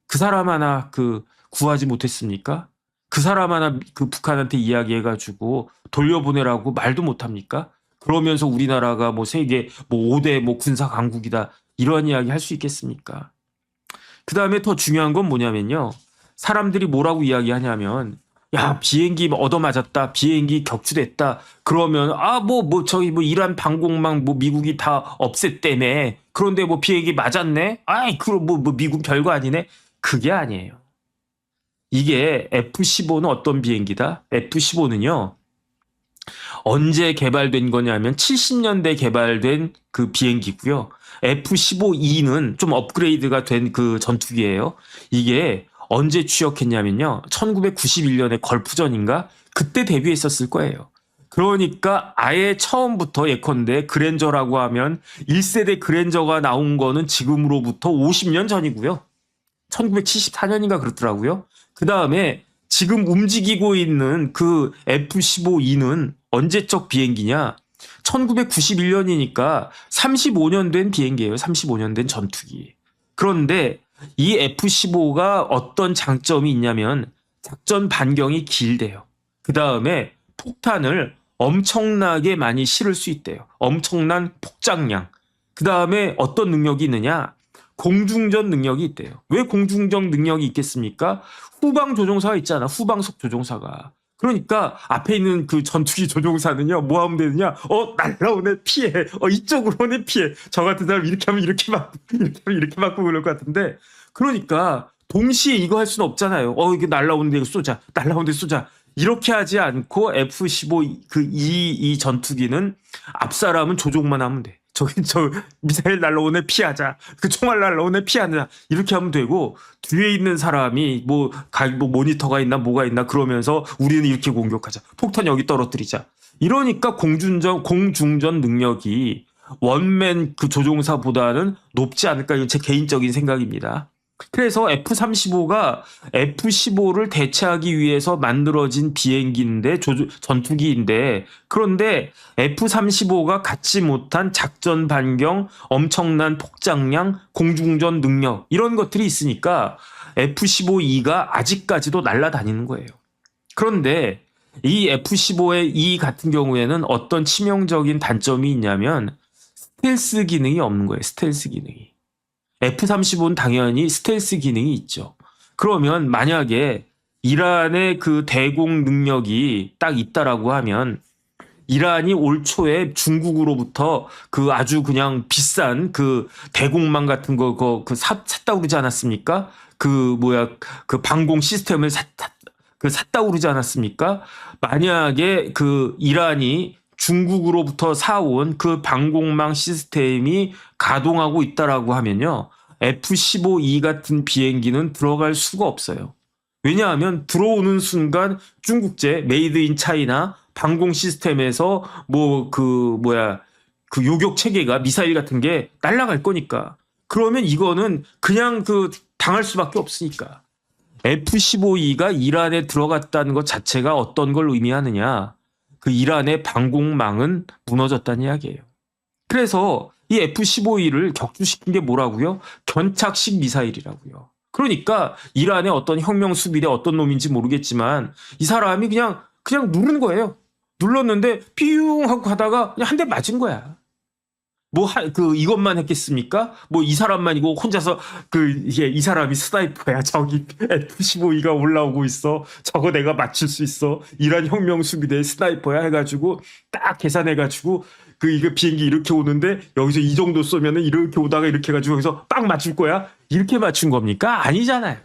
그 사람 하나 그 구하지 못했습니까? 그 사람 하나 그 북한한테 이야기해가지고 돌려보내라고 말도 못합니까? 그러면서 우리나라가 뭐 세계 뭐 5대 뭐 군사 강국이다 이런 이야기 할 수 있겠습니까? 그 다음에 더 중요한 건 뭐냐면요. 사람들이 뭐라고 이야기하냐면 야 비행기 얻어맞았다. 비행기 격추됐다. 그러면 저기 뭐 이란 방공망 뭐 미국이 다 없앴다며. 그런데 뭐 비행기 맞았네. 그럼 뭐 미국 별거 아니네. 그게 아니에요. 이게 F-15는 어떤 비행기다? F-15는요. 언제 개발된 거냐면 70년대 개발된 그 비행기고요. F-15E는 좀 업그레이드가 된 그 전투기예요. 이게 언제 취역했냐면요. 1991년에 걸프전인가? 그때 데뷔했었을 거예요. 그러니까 아예 처음부터 예컨대 그랜저라고 하면 1세대 그랜저가 나온 거는 지금으로부터 50년 전이고요. 1974년인가 그렇더라고요. 그 다음에 지금 움직이고 있는 그 F-15E는 언제적 비행기냐? 1991년이니까 35년 된 비행기예요. 35년 된 전투기. 그런데 이 F-15가 어떤 장점이 있냐면 작전 반경이 길대요. 그 다음에 폭탄을 엄청나게 많이 실을 수 있대요. 엄청난 폭장량. 그 다음에 어떤 능력이 있느냐? 공중전 능력이 있대요. 왜 공중전 능력이 있겠습니까? 후방 조종사가 있잖아. 후방석 조종사가. 그러니까 앞에 있는 그 전투기 조종사는요. 뭐 하면 되느냐? 날라오네 피해. 이쪽으로 오네 피해. 저 같은 사람 이렇게 하면 이렇게 맞고 이렇게 하면 이렇게 맞고 그럴 것 같은데 그러니까 동시에 이거 할 수는 없잖아요. 이게 날라오는데 이거 쏘자. 날라오는데 쏘자. 이렇게 하지 않고 F-15 이 전투기는 앞사람은 조종만 하면 돼. 저 미사일 날라오네 피하자. 그 총알 날라오네 피하자. 이렇게 하면 되고 뒤에 있는 사람이 뭐 모니터가 있나 뭐가 있나 그러면서 우리는 이렇게 공격하자. 폭탄 여기 떨어뜨리자. 이러니까 공중전 능력이 원맨 그 조종사보다는 높지 않을까. 이건 제 개인적인 생각입니다. 그래서 F-35가 F-15를 대체하기 위해서 만들어진 비행기인데 전투기인데 그런데 F-35가 갖지 못한 작전 반경, 엄청난 폭장량, 공중전 능력 이런 것들이 있으니까 F-15E가 아직까지도 날아다니는 거예요. 그런데 이 F-15의 E 같은 경우에는 어떤 치명적인 단점이 있냐면 스텔스 기능이 없는 거예요. 스텔스 기능이. F-35는 당연히 스텔스 기능이 있죠. 그러면 만약에 이란의 그 대공 능력이 딱 있다라고 하면 이란이 올 초에 중국으로부터 그 아주 그냥 비싼 그 대공망 같은 거 샀다고 그러지 않았습니까? 그 방공 시스템을 샀다고 그러지 않았습니까? 만약에 그 이란이 중국으로부터 사온 그 방공망 시스템이 가동하고 있다라고 하면요. F-15E 같은 비행기는 들어갈 수가 없어요. 왜냐하면 들어오는 순간 중국제 메이드 인 차이나 방공 시스템에서 그 요격 체계가 미사일 같은 게 날아갈 거니까. 그러면 이거는 그냥 당할 수밖에 없으니까. F-15E가 이란에 들어갔다는 것 자체가 어떤 걸 의미하느냐. 그 이란의 방공망은 무너졌다는 이야기예요. 그래서 이 F-15E를 격추시킨 게 뭐라고요? 견착식 미사일이라고요. 그러니까 이란의 어떤 혁명 수비대 어떤 놈인지 모르겠지만 이 사람이 그냥 누른 거예요. 눌렀는데 삐용 하고 가다가 그냥 한 대 맞은 거야. 이것만 했겠습니까? 이 사람만이고 혼자서 이 사람이 스나이퍼야. 저기 F-15E가 올라오고 있어. 저거 내가 맞출 수 있어. 이란 혁명 수비대 스나이퍼야 해가지고 딱 계산해가지고 이거 비행기 이렇게 오는데 여기서 이 정도 쏘면은 이렇게 오다가 이렇게 해가지고 여기서 딱 맞출 거야? 이렇게 맞춘 겁니까? 아니잖아요.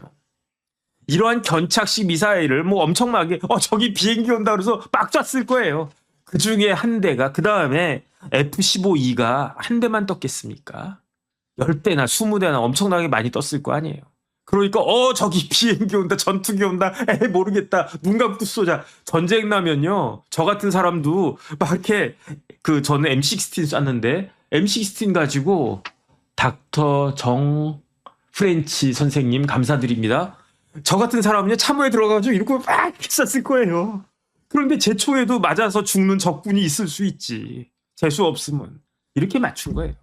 이러한 견착식 미사일을 엄청나게 저기 비행기 온다 그래서 막 쐈을 거예요. 그 중에 한 대가 그 다음에 F-15E가 한 대만 떴겠습니까? 10대나 20대나 엄청나게 많이 떴을 거 아니에요. 그러니까 저기 비행기 온다 전투기 온다 모르겠다 눈 감고 쏘자. 전쟁 나면요 저 같은 사람도 막 이렇게 저는 M16 쐈는데 M16 가지고 닥터 정 프렌치 선생님 감사드립니다. 저 같은 사람은요 참호에 들어가가지고 이렇게 막 쐈을 거예요. 그런데 제 총에도 맞아서 죽는 적군이 있을 수 있지. 재수 없으면 이렇게 맞춘 거예요.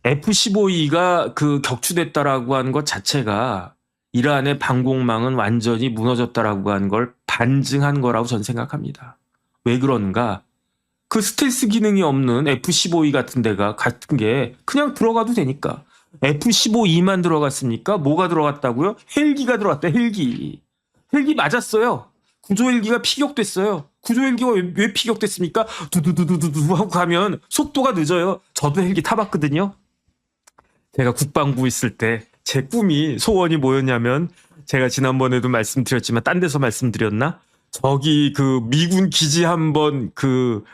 F-15E가 격추됐다라고 하는 것 자체가 이란의 방공망은 완전히 무너졌다라고 하는 걸 반증한 거라고 저는 생각합니다. 왜 그런가? 그 스텔스 기능이 없는 F-15E 같은 게 그냥 들어가도 되니까. F-15E만 들어갔습니까? 뭐가 들어갔다고요? 헬기가 들어갔다. 헬기 맞았어요. 구조헬기가 피격됐어요. 구조헬기가 왜 피격됐습니까? 두두두두두 하고 가면 속도가 늦어요. 저도 헬기 타봤거든요. 제가 국방부 있을 때 제 소원이 뭐였냐면 제가 지난번에도 말씀드렸지만 딴 데서 말씀드렸나? 저기 미군 기지 한번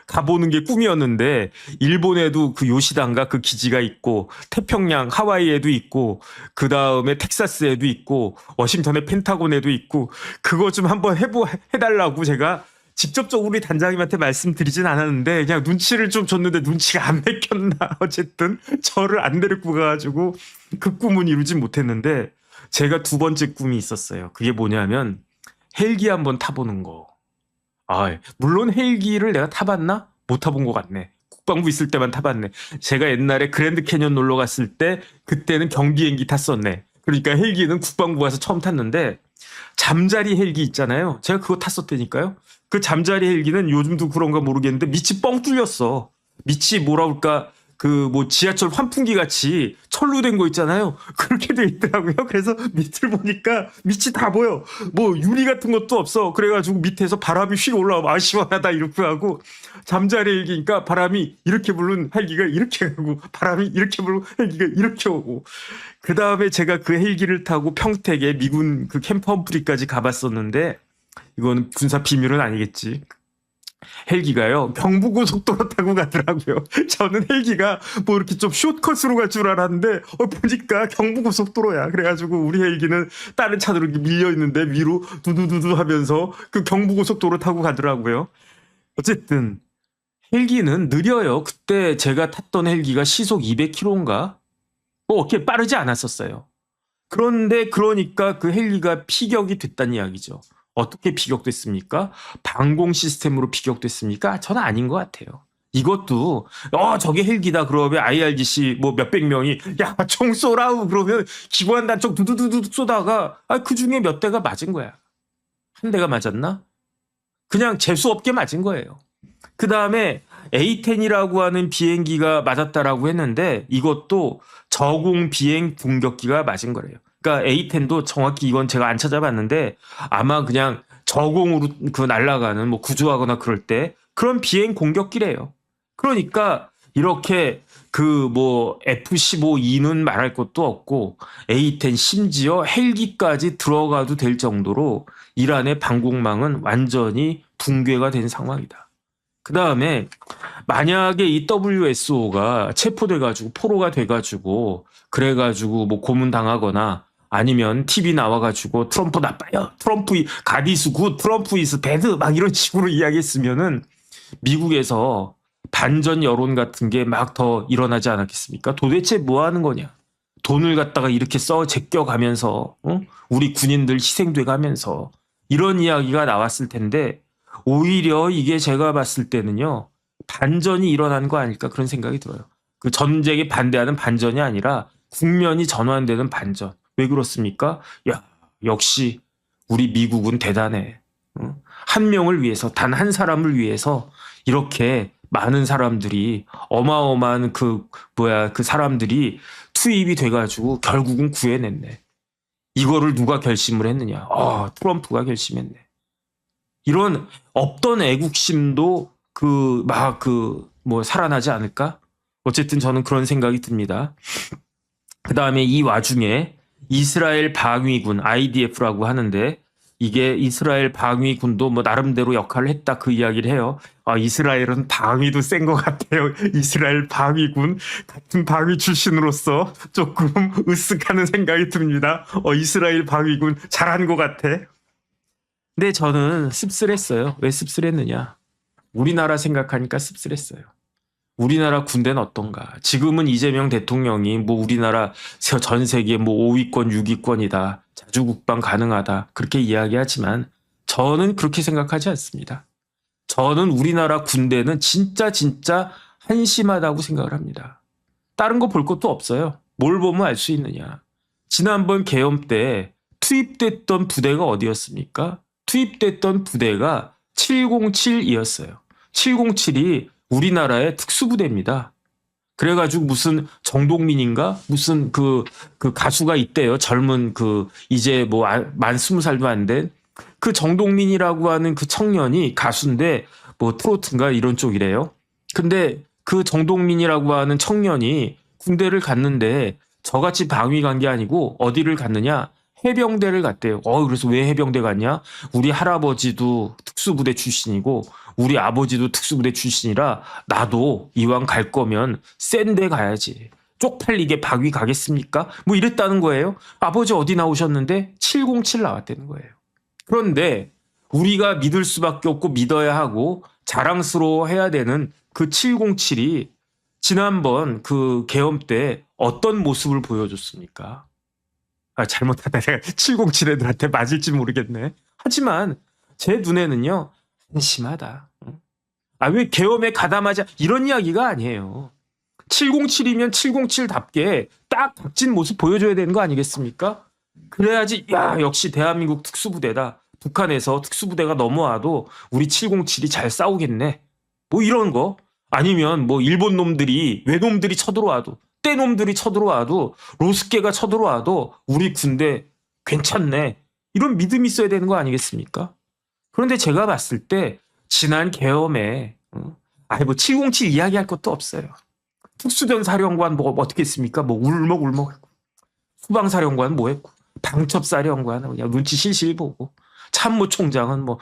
가보는 게 꿈이었는데 일본에도 요시단가 기지가 있고 태평양 하와이에도 있고 그 다음에 텍사스에도 있고 워싱턴의 펜타곤에도 있고 그거 좀 한번 해달라고 제가 직접적으로 우리 단장님한테 말씀드리진 않았는데 그냥 눈치를 좀 줬는데 눈치가 안 맥혔나 어쨌든 저를 안 데리고 가가지고 그 꿈은 이루진 못했는데 제가 두 번째 꿈이 있었어요. 그게 뭐냐면 헬기 한번 타보는 거. 물론 헬기를 내가 타봤나? 못 타본 것 같네. 국방부 있을 때만 타봤네. 제가 옛날에 그랜드 캐년 놀러 갔을 때 그때는 경비행기 탔었네. 그러니까 헬기는 국방부 가서 처음 탔는데 잠자리 헬기 있잖아요. 제가 그거 탔었다니까요. 그 잠자리 헬기는 요즘도 그런가 모르겠는데 밑이 뻥 뚫렸어. 밑이 뭐라 그럴까 지하철 환풍기 같이 철로 된 거 있잖아요. 그렇게 돼 있더라고요. 그래서 밑을 보니까 밑이 다 보여. 유리 같은 것도 없어. 그래가지고 밑에서 바람이 휙 올라와. 시원하다 이렇게 하고 잠자리 헬기니까 바람이 이렇게 불는 헬기가 이렇게 가고 바람이 이렇게 불고 헬기가 이렇게 오고 그 다음에 제가 그 헬기를 타고 평택에 미군 캠프 험프리까지 가봤었는데 이거는 군사 비밀은 아니겠지. 헬기가요 경부고속도로 타고 가더라고요. 저는 헬기가 이렇게 좀 숏컷으로 갈 줄 알았는데 보니까 경부고속도로야. 그래가지고 우리 헬기는 다른 차들로 밀려 있는데 위로 두두두두 하면서 경부고속도로 타고 가더라고요. 어쨌든 헬기는 느려요. 그때 제가 탔던 헬기가 시속 200km인가? 그렇게 빠르지 않았었어요. 그런데 그러니까 그 헬기가 피격이 됐다는 이야기죠. 어떻게 피격됐습니까? 방공 시스템으로 피격됐습니까? 저는 아닌 것 같아요. 이것도 저게 헬기다 그러면 IRGC 몇백 명이 야 총 쏘라고 그러면 기관 단총 두두두두 쏘다가 그 중에 몇 대가 맞은 거야. 한 대가 맞았나? 그냥 재수 없게 맞은 거예요. 그 다음에 A-10이라고 하는 비행기가 맞았다라고 했는데 이것도 저공 비행 공격기가 맞은 거래요. 그러니까 A10도 정확히 이건 제가 안 찾아봤는데 아마 그냥 저공으로 그 날아가는 뭐 구조하거나 그럴 때 그런 비행 공격기래요. 그러니까 이렇게 그 뭐 F-15E는 말할 것도 없고 A10 심지어 헬기까지 들어가도 될 정도로 이란의 방공망은 완전히 붕괴가 된 상황이다. 그 다음에 만약에 이 WSO가 체포돼가지고 포로가 돼가지고 그래가지고 뭐 고문당하거나 아니면 TV 나와가지고 트럼프 나빠요. 트럼프 가디스 굿, 트럼프 이스 배드 막 이런 식으로 이야기했으면은 미국에서 반전 여론 같은 게 막 더 일어나지 않았겠습니까? 도대체 뭐 하는 거냐? 돈을 갖다가 이렇게 제껴가면서 우리 군인들 희생돼 가면서 이런 이야기가 나왔을 텐데 오히려 이게 제가 봤을 때는요. 반전이 일어난 거 아닐까 그런 생각이 들어요. 그 전쟁에 반대하는 반전이 아니라 국면이 전환되는 반전. 왜 그렇습니까? 야, 역시 우리 미국은 대단해. 한 명을 위해서 단 한 사람을 위해서 이렇게 많은 사람들이 어마어마한 그 사람들이 투입이 돼가지고 결국은 구해냈네. 이거를 누가 결심을 했느냐? 트럼프가 결심했네. 이런 없던 애국심도 살아나지 않을까? 어쨌든 저는 그런 생각이 듭니다. 그 다음에 이 와중에 이스라엘 방위군 IDF라고 하는데 이게 이스라엘 방위군도 뭐 나름대로 역할을 했다 그 이야기를 해요. 이스라엘은 방위도 센 것 같아요. 이스라엘 방위군 같은 방위 출신으로서 조금 으쓱하는 생각이 듭니다. 이스라엘 방위군 잘한 것 같아. 근데 저는 씁쓸했어요. 왜 씁쓸했느냐? 우리나라 생각하니까 씁쓸했어요. 우리나라 군대는 어떤가? 지금은 이재명 대통령이 뭐 우리나라 전 세계 뭐 5위권, 6위권이다. 자주국방 가능하다. 그렇게 이야기하지만 저는 그렇게 생각하지 않습니다. 저는 우리나라 군대는 진짜 한심하다고 생각을 합니다. 다른 거 볼 것도 없어요. 뭘 보면 알 수 있느냐. 지난번 계엄 때 투입됐던 부대가 어디였습니까? 투입됐던 부대가 707이었어요. 707이 우리나라의 특수부대입니다. 그래가지고 무슨 정동민인가? 무슨 그 가수가 있대요. 젊은 이제 뭐 만 20살도 안 된 그 정동민이라고 하는 그 청년이 가수인데 뭐 트로트인가 이런 쪽이래요. 근데 그 정동민이라고 하는 청년이 군대를 갔는데 저같이 방위 간 게 아니고 어디를 갔느냐? 해병대를 갔대요. 그래서 왜 해병대 갔냐? 우리 할아버지도 특수부대 출신이고 우리 아버지도 특수부대 출신이라 나도 이왕 갈 거면 센 데 가야지. 쪽팔리게 방위 가겠습니까? 뭐 이랬다는 거예요. 아버지 어디 나오셨는데 707 나왔다는 거예요. 그런데 우리가 믿을 수밖에 없고 믿어야 하고 자랑스러워 해야 되는 그 707이 지난번 그 계엄 때 어떤 모습을 보여줬습니까? 잘못하다 내가 707 애들한테 맞을지 모르겠네. 하지만 제 눈에는요. 한심하다. 왜 계엄에 가담하자 이런 이야기가 아니에요. 707이면 707답게 딱 닥친 모습 보여줘야 되는 거 아니겠습니까? 그래야지 역시 대한민국 특수부대다. 북한에서 특수부대가 넘어와도 우리 707이 잘 싸우겠네. 뭐 이런 거. 아니면 뭐 일본 놈들이 외놈들이 쳐들어와도 떼놈들이 쳐들어와도 로스케가 쳐들어와도 우리 군대 괜찮네. 이런 믿음이 있어야 되는 거 아니겠습니까? 그런데 제가 봤을 때 지난 계엄에 뭐 707 이야기할 것도 없어요. 특수전 사령관 뭐 어떻게 했습니까? 뭐 울먹울먹 했고 후방사령관 뭐 했고 방첩사령관 그냥 눈치 실실 보고 참모총장은 뭐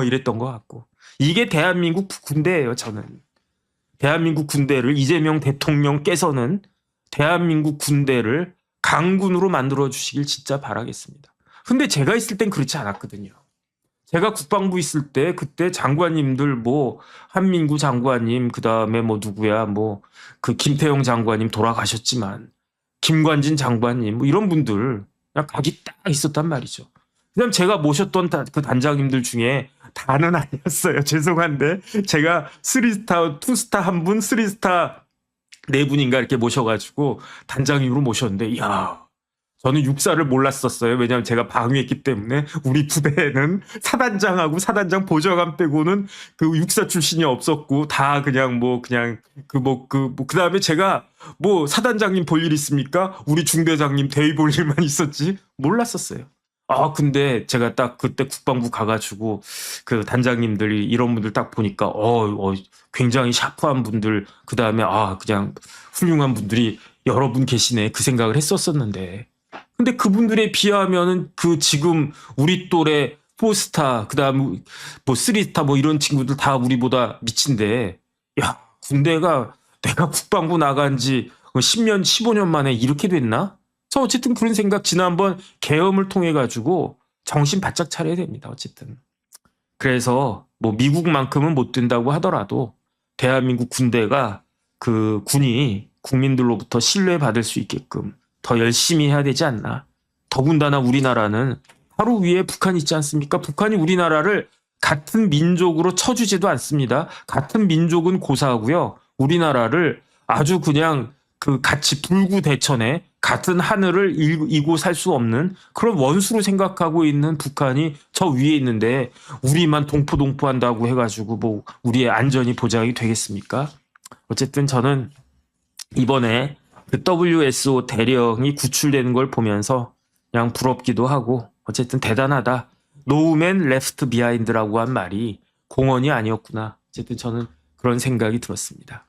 이랬던 것 같고 이게 대한민국 군대예요. 저는 대한민국 군대를 이재명 대통령께서는 대한민국 군대를 강군으로 만들어 주시길 진짜 바라겠습니다. 근데 제가 있을 땐 그렇지 않았거든요. 제가 국방부 있을 때 그때 장관님들 뭐 한민구 장관님 그다음에 뭐 누구야 뭐 그 김태용 장관님 돌아가셨지만 김관진 장관님 뭐 이런 분들 그냥 각이 딱 있었단 말이죠. 그다음 제가 모셨던 그 단장님들 중에 다는 아니었어요. 죄송한데 제가 3스타, 2스타 한 분, 3스타 네 분인가 이렇게 모셔가지고 단장님으로 모셨는데 저는 육사를 몰랐었어요. 왜냐하면 제가 방위했기 때문에. 우리 부대에는 사단장하고 사단장 보좌관 빼고는 그 육사 출신이 없었고 다 그냥 그다음에 제가 뭐 사단장님 볼 일 있습니까? 우리 중대장님 대위 볼 일만 있었지 몰랐었어요. 근데 제가 딱 그때 국방부 가가지고 그 단장님들이 이런 분들 딱 보니까 굉장히 샤프한 분들, 그다음에 그냥 훌륭한 분들이 여러 분 계시네, 그 생각을 했었었는데, 근데 그분들에 비하면은 그 지금 우리 또래 4스타, 그다음 뭐 3스타 뭐 이런 친구들 다 우리보다 미친데, 야, 군대가 내가 국방부 나간 지 10년 15년 만에 이렇게 됐나? 저 어쨌든 그런 생각, 지난번 계엄을 통해 가지고 정신 바짝 차려야 됩니다. 어쨌든. 그래서 뭐 미국만큼은 못 된다고 하더라도 대한민국 군대가 그 군이 국민들로부터 신뢰받을 수 있게끔 더 열심히 해야 되지 않나. 더군다나 우리나라는 바로 위에 북한이 있지 않습니까? 북한이 우리나라를 같은 민족으로 쳐주지도 않습니다. 같은 민족은 고사하고요. 우리나라를 아주 그냥 그 같이 불구대천에 같은 하늘을 이고 살 수 없는 그런 원수로 생각하고 있는 북한이 저 위에 있는데, 우리만 동포동포한다고 해가지고 뭐 우리의 안전이 보장이 되겠습니까? 어쨌든 저는 이번에 그 WSO 대령이 구출되는 걸 보면서 그냥 부럽기도 하고, 어쨌든 대단하다. No man left behind라고 한 말이 공언이 아니었구나. 어쨌든 저는 그런 생각이 들었습니다.